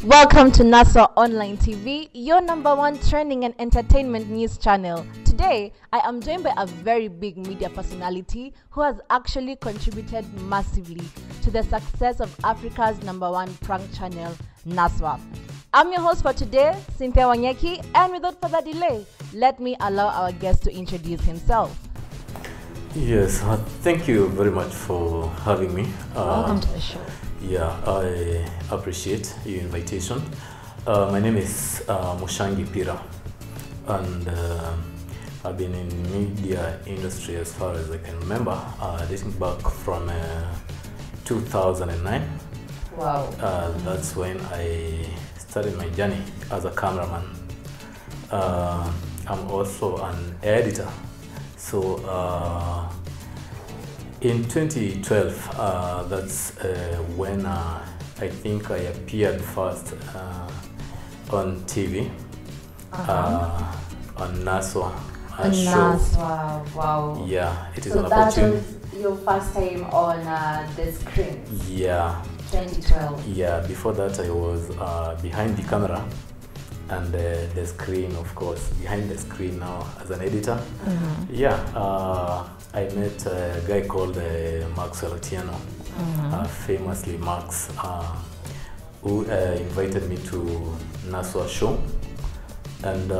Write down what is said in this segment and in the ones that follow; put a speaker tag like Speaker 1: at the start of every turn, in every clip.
Speaker 1: Welcome to Naswa Online TV, your number one trending and entertainment news channel. Today, I am joined by a very big media personality who has actually contributed massively to the success of Africa's number one prank channel, Naswa. I'm your host for today, Cynthia Wanyeki, and without further delay, let me allow our guest to introduce himself.
Speaker 2: Yes, thank you very much for having me.
Speaker 1: Welcome to the show.
Speaker 2: Yeah, I appreciate your invitation. My name is Pira, and I've been in media industry as far as I can remember, dating back from 2009.
Speaker 1: Wow.
Speaker 2: That's when I started my journey as a cameraman. I'm also an editor. So in 2012, that's when I think I appeared first on TV, on Naswa show.
Speaker 1: Naswa, wow.
Speaker 2: Yeah, it is
Speaker 1: so
Speaker 2: an
Speaker 1: that
Speaker 2: opportunity.
Speaker 1: was your first time on the screen?
Speaker 2: Yeah.
Speaker 1: 2012.
Speaker 2: Yeah, before that I was behind the camera and the screen, of course, behind the screen now as an editor.
Speaker 1: Mm-hmm.
Speaker 2: Yeah, I met a guy called Maxwell, famously Max, who invited me to Naswa show. And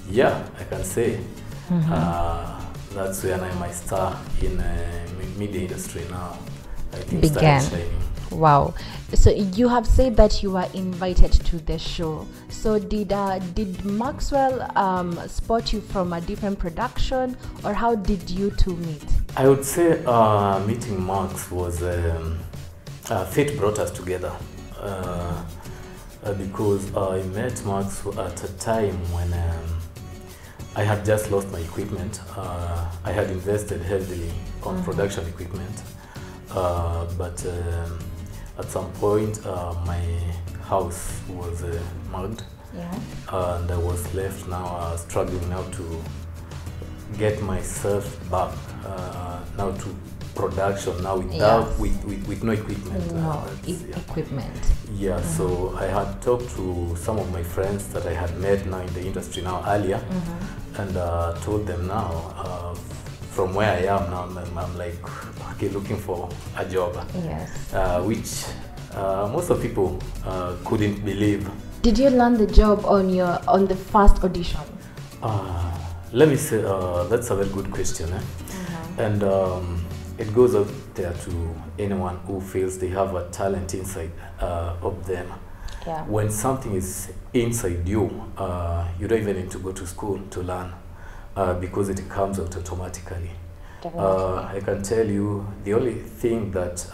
Speaker 2: yeah, I can say that's when my star in media industry now, I think,
Speaker 1: began.
Speaker 2: started shining.
Speaker 1: Wow. So you have said that you were invited to the show. So did Maxwell spot you from a different production, or how did you two meet?
Speaker 2: I would say meeting Max was fate brought us together because I met Max at a time when I had just lost my equipment. I had invested heavily on production equipment, but at some point my house was mugged, and I was left now struggling now to get myself back now to production now without with no equipment.
Speaker 1: Equipment.
Speaker 2: Yeah, so I had talked to some of my friends that I had met now in the industry now earlier, and told them now from where I am now, I'm like, okay, looking for a job.
Speaker 1: Yes.
Speaker 2: Which most of people couldn't believe.
Speaker 1: Did you land the job on the first audition?
Speaker 2: Let me say, that's a very good question. And it goes out there to anyone who feels they have a talent inside of them.
Speaker 1: Yeah.
Speaker 2: When something is inside you, you don't even need to go to school to learn because it comes out automatically. I can tell you the only thing that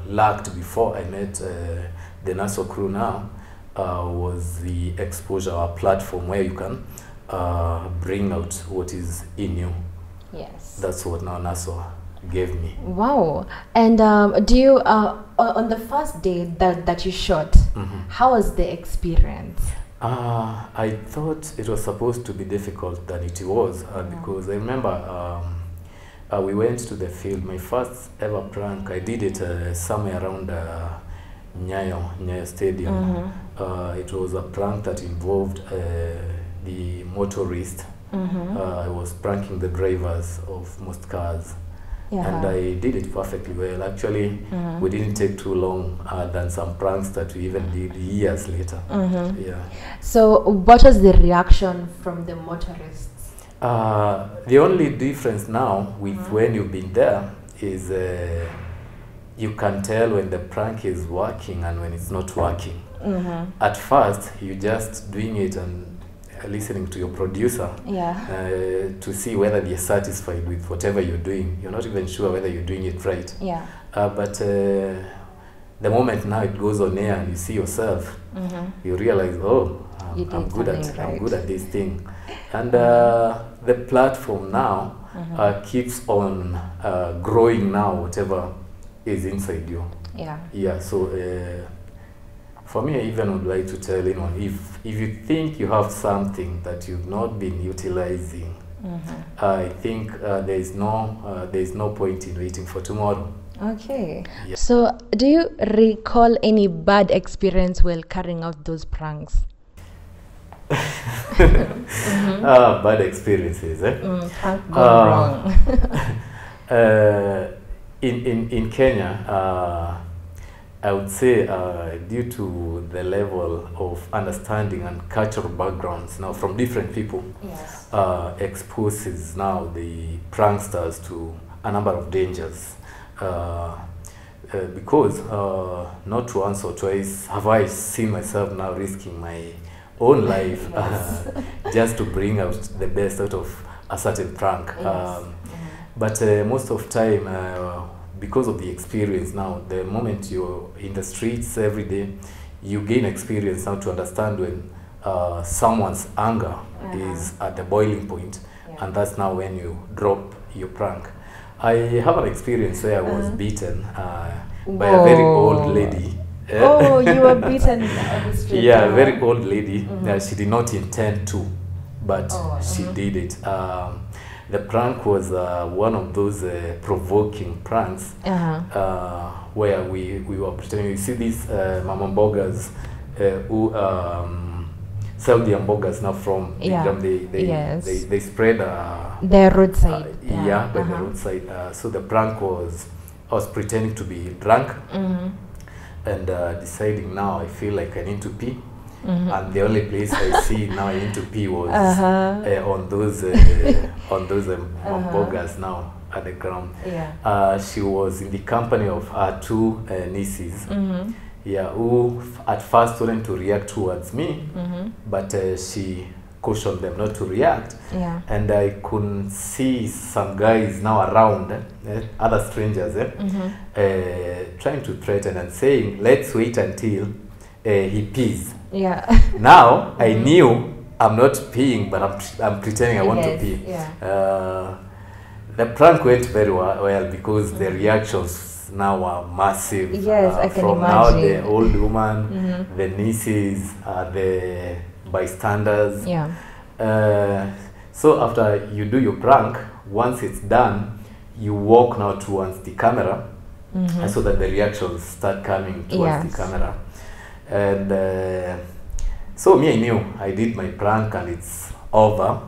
Speaker 2: lacked before I met the Naswa crew now was the exposure or platform where you can bring out what is in you.
Speaker 1: Yes.
Speaker 2: That's what now Naswa gave me.
Speaker 1: Wow. And do you on the first day that you shot, how was the experience?
Speaker 2: I thought it was supposed to be difficult than it was because I remember we went to the field. My first ever prank, I did it somewhere around Nyayo Stadium. It was a prank that involved the motorist. I was pranking the drivers of most cars. And I did it perfectly well. Actually, we didn't take too long than some pranks that we even did years later. Yeah.
Speaker 1: So what was the reaction from the motorists?
Speaker 2: The only difference now with when you've been there is you can tell when the prank is working and when it's not working. At first, you're just doing it and listening to your producer to see whether they're satisfied with whatever you're doing. You're not even sure whether you're doing it right. But the moment now it goes on air and you see yourself, you realize, oh, I'm good at this thing. And the platform now keeps on growing now, whatever is inside you. Yeah, so for me, I even would like to tell anyone, if you think you have something that you've not been utilizing, I think there is no point in waiting for tomorrow.
Speaker 1: Okay.
Speaker 2: Yeah.
Speaker 1: So, do you recall any bad experience while carrying out those pranks?
Speaker 2: Bad experiences, eh?
Speaker 1: Prank gone wrong.
Speaker 2: In Kenya, I would say due to the level of understanding and cultural backgrounds now from different people,
Speaker 1: Yes.
Speaker 2: exposes now the pranksters to a number of dangers. Because not once or twice have I seen myself now risking my own life just to bring out the best out of a certain prank.
Speaker 1: Yes.
Speaker 2: But most of time, because of the experience now, the moment you're in the streets every day, you gain experience now to understand when someone's anger is at the boiling point, and that's now when you drop your prank. I have an experience where I was beaten by a very old lady.
Speaker 1: Oh, you were beaten on the street.
Speaker 2: Yeah, a very old lady. She did not intend to, but she did it. The prank was one of those provoking pranks where we were pretending. You see these mama mbogas who sell the hamburgers now from they spread
Speaker 1: the roadside.
Speaker 2: by the roadside. So the prank was I was pretending to be drunk and deciding now I feel like I need to pee. And the only place I see now I need to pee was on those hamburgers now at the ground. She was in the company of her two nieces, who at first wanted to react towards me, but she cautioned them not to react. And I could see some guys now around, other strangers, trying to threaten and saying, "Let's wait until he pees." Now I knew I'm not peeing, but I'm pretending I want to pee. The prank went very well because the reactions now are massive.
Speaker 1: I can
Speaker 2: from
Speaker 1: imagine.
Speaker 2: Now the old woman, the nieces, the bystanders. So after you do your prank, once it's done, you walk now towards the camera, so that the reactions start coming towards the camera. And so me, I knew I did my prank and it's over.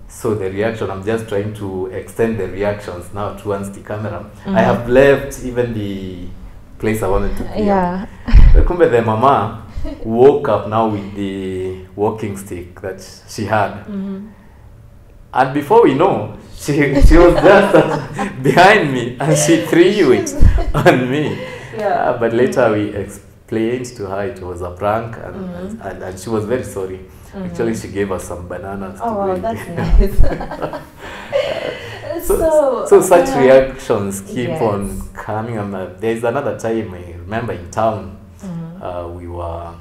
Speaker 2: So the reaction, I'm just trying to extend the reactions now towards the camera. I have left even the place I wanted to be. Kumbe the mama woke up now with the walking stick that she had. And before we know, she was just behind me and she threw it on me. But later we explained to her it was a prank, and she was very sorry. Actually, she gave us some bananas.
Speaker 1: That's nice.
Speaker 2: So such reactions keep on coming. There's another time I remember in town, we were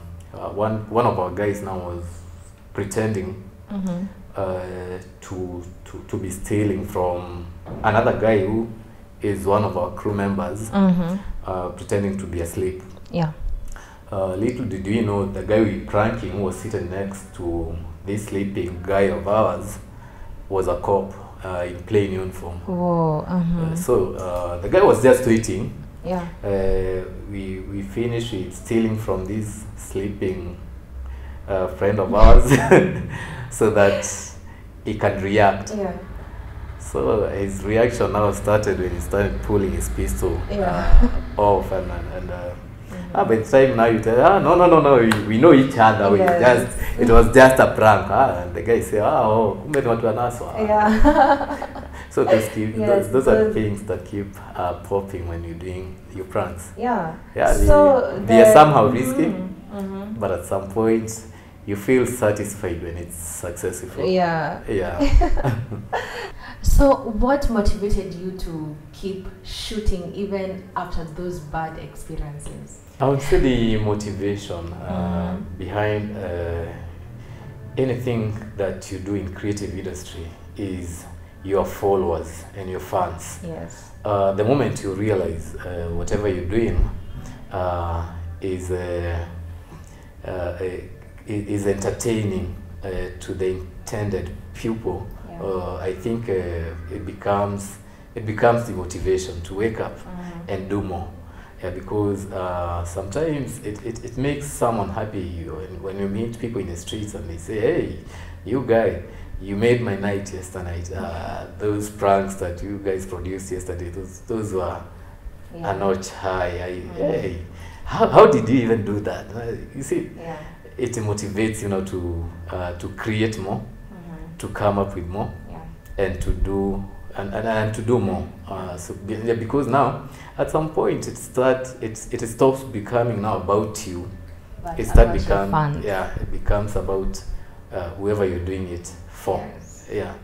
Speaker 2: one of our guys now was pretending to be stealing from another guy who is one of our crew members, pretending to be asleep. Little did we know the guy we pranking who was sitting next to this sleeping guy of ours was a cop in plain uniform. So the guy was just waiting. We finished with stealing from this sleeping friend of ours so that he can react. So his reaction now started when he started pulling his pistol off and by the time now you tell, no, we know each other. We just it was just a prank. And the guy say, kumbe ni watu wa Naswa. So those are things that keep popping when you're doing your pranks.
Speaker 1: So
Speaker 2: they are somehow risky, but at some point you feel satisfied when it's successful.
Speaker 1: So what motivated you to keep shooting even after those bad experiences?
Speaker 2: I would say the motivation behind anything that you do in creative industry is your followers and your fans. The moment you realize whatever you're doing is entertaining to the intended pupil, I think it becomes it becomes the motivation to wake up and do more. Yeah, because sometimes it makes someone happy when you meet people in the streets and they say, hey, you guy, you made my night yesterday. Those pranks that you guys produced yesterday, those were a notch high. Hey, how did you even do that? You see, it motivates, to create more, to come up with more, and to do and to do more. So because now at some point it stops becoming now about you.
Speaker 1: But
Speaker 2: it becomes about whoever you're doing it for.
Speaker 1: Yes.
Speaker 2: Yeah.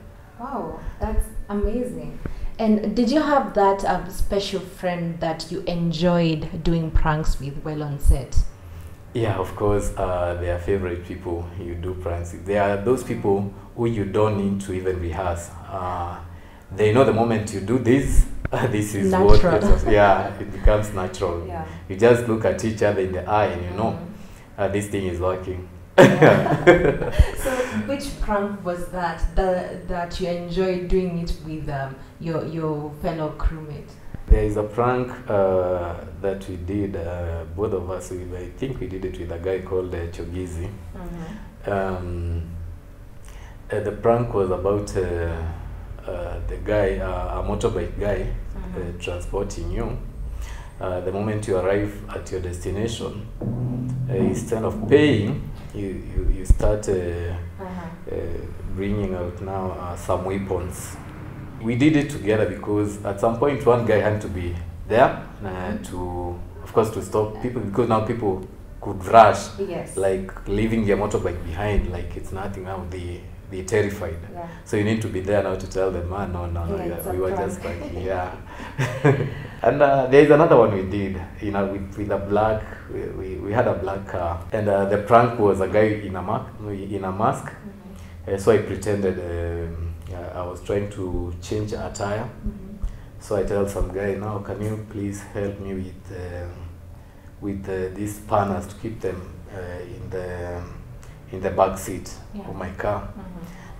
Speaker 1: Wow, that's amazing. And did you have that special friend that you enjoyed doing pranks with while on set?
Speaker 2: Yeah, of course. They are favorite people you do pranks with. They are those people who you don't need to even rehearse. They know the moment you do this, this is
Speaker 1: natural.
Speaker 2: It becomes natural.
Speaker 1: Yeah.
Speaker 2: You just look at each other in the eye and you know this thing is working.
Speaker 1: So which prank was that you enjoyed doing it with your fellow crewmate?
Speaker 2: There is a prank that we did, both of us. I think we did it with a guy called Chogizi. The prank was about the guy, a motorbike guy, transporting you. The moment you arrive at your destination, instead of paying, you start bringing out now some weapons. We did it together because at some point one guy had to be there to stop people, because now people could rush, like leaving their motorbike behind like it's nothing. Now they're terrified. So you need to be there now to tell them, no, we were just biking. And there is another one we did, with a black, we had a black car, and the prank was a guy in a mask. So I pretended I was trying to change a tire. So I tell some guy, now can you please help me with these spanners to keep them in the back seat of my car.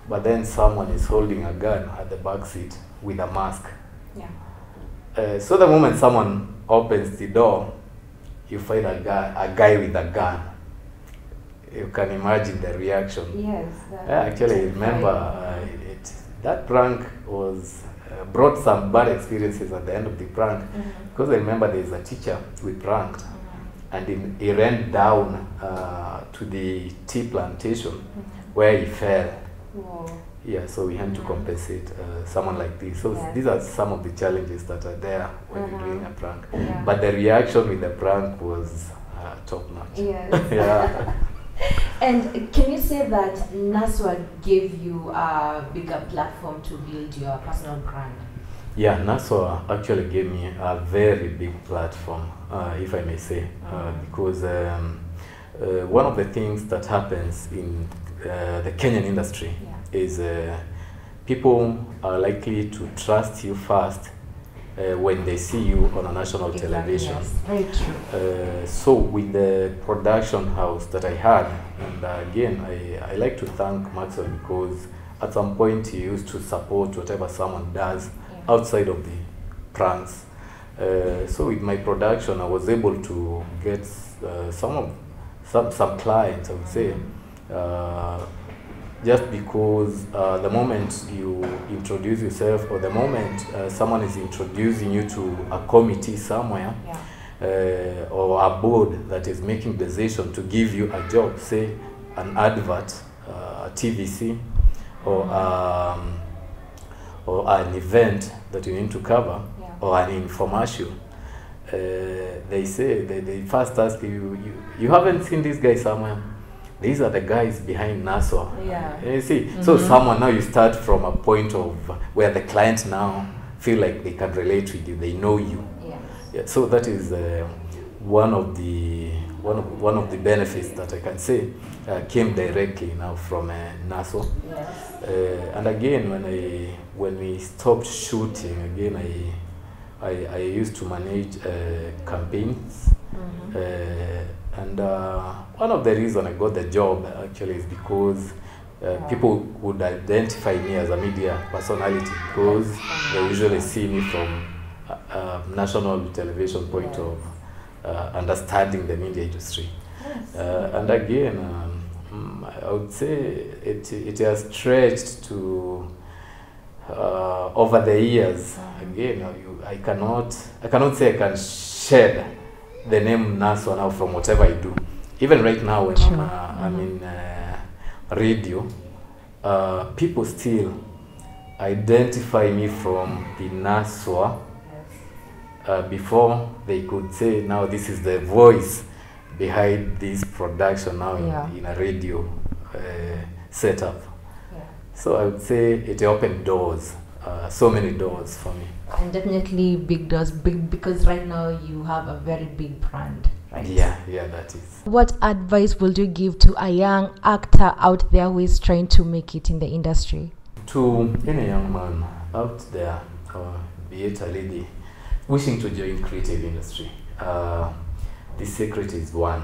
Speaker 2: But then someone is holding a gun at the back seat with a mask. So the moment someone opens the door, you find a guy with a gun. You can imagine the reaction. Actually, I remember that prank was brought some bad experiences at the end of the prank, because I remember there's a teacher we pranked, and he ran down to the tea plantation where he fell. So we had to compensate someone like this. So these are some of the challenges that are there when you're doing a prank. But the reaction with the prank was top notch.
Speaker 1: And can you say that Naswa gave you a bigger platform to build your personal brand?
Speaker 2: Yeah, Naswa actually gave me a very big platform, if I may say, because one of the things that happens in the Kenyan industry is people are likely to trust you first when they see you on a national television.
Speaker 1: Very true.
Speaker 2: So with the production house that I had, and again, I like to thank Maxwell, because at some point he used to support whatever someone does outside of the pranks. So with my production, I was able to get some clients, I would say, just because the moment you introduce yourself, or the moment someone is introducing you to a committee somewhere, or a board that is making decision to give you a job, say an advert, a TVC, or an event that you need to cover, or an infomercial, they say, they first ask you haven't seen this guy somewhere? These are the guys behind Naswa. You see, so someone, now you start from a point of where the client now feel like they can relate with you, they know you. So that is one of the benefits that I can say came directly now from Naswa. And again, when we stopped shooting, again I used to manage campaigns. And one of the reasons I got the job actually is because People would identify me as a media personality because they usually see me from national television point of understanding the media industry. And again, I would say it has stretched to over the years. Again, I cannot say I can shed the name Naswa now from whatever I do. Even right now when I'm in radio, people still identify me from the Naswa before they could say, now this is the voice behind this production now in a radio setup. So I would say it opened doors, so many doors for me.
Speaker 1: And definitely big doors, because right now you have a very big brand. Right?
Speaker 2: Yeah, that is.
Speaker 1: What advice would you give to a young actor out there who is trying to make it in the industry?
Speaker 2: To any young man out there, be it a lady, wishing to join creative industry, the secret is one.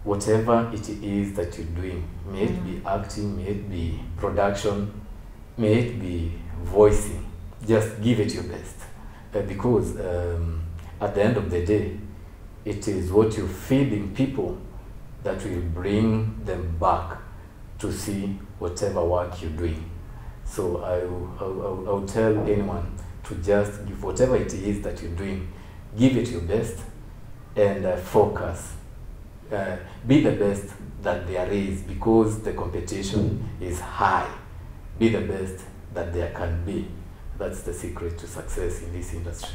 Speaker 2: Whatever it is that you're doing, may it be acting, may it be production, may it be voicing, just give it your best. Because at the end of the day, it is what you feed in people that will bring them back to see whatever work you're doing. So I will tell anyone to just give whatever it is that you're doing, give it your best and focus. Be the best that there is, because the competition is high. Be the best that there can be. That's the secret to success in this industry.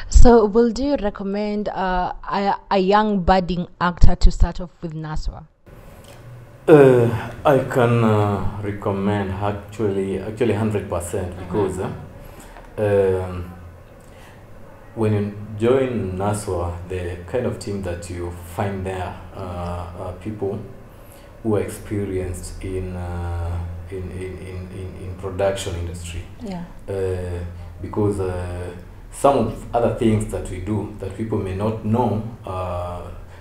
Speaker 1: So, would you recommend a young budding actor to start off with Naswa?
Speaker 2: I can recommend actually 100%, because when you join Naswa, the kind of team that you find there are people who are experienced in production industry. Because some of other things that we do that people may not know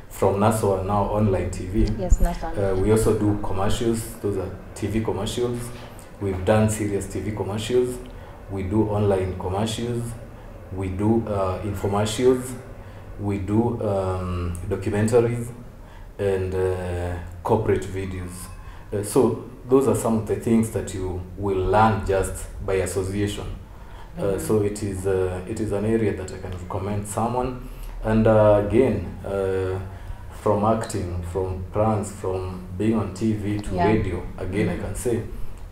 Speaker 2: from Naswa now online TV.
Speaker 1: Yes, Naswa.
Speaker 2: We also do commercials. Those are TV commercials. We've done serious TV commercials. We do online commercials. We do infomercials. We do documentaries and corporate videos. So those are some of the things that you will learn just by association. So it is an area that I can recommend someone. And again, from acting, from pranks, from being on TV to radio, again I can say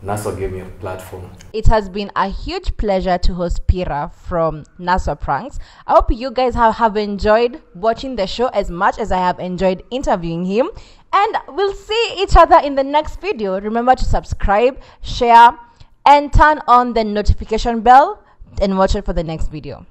Speaker 2: Naswa gave me a platform.
Speaker 1: It has been a huge pleasure to host Pira from Naswa Pranks. I hope you guys have enjoyed watching the show as much as I have enjoyed interviewing him. And we'll see each other in the next video. Remember to subscribe, share, and turn on the notification bell and watch it for the next video.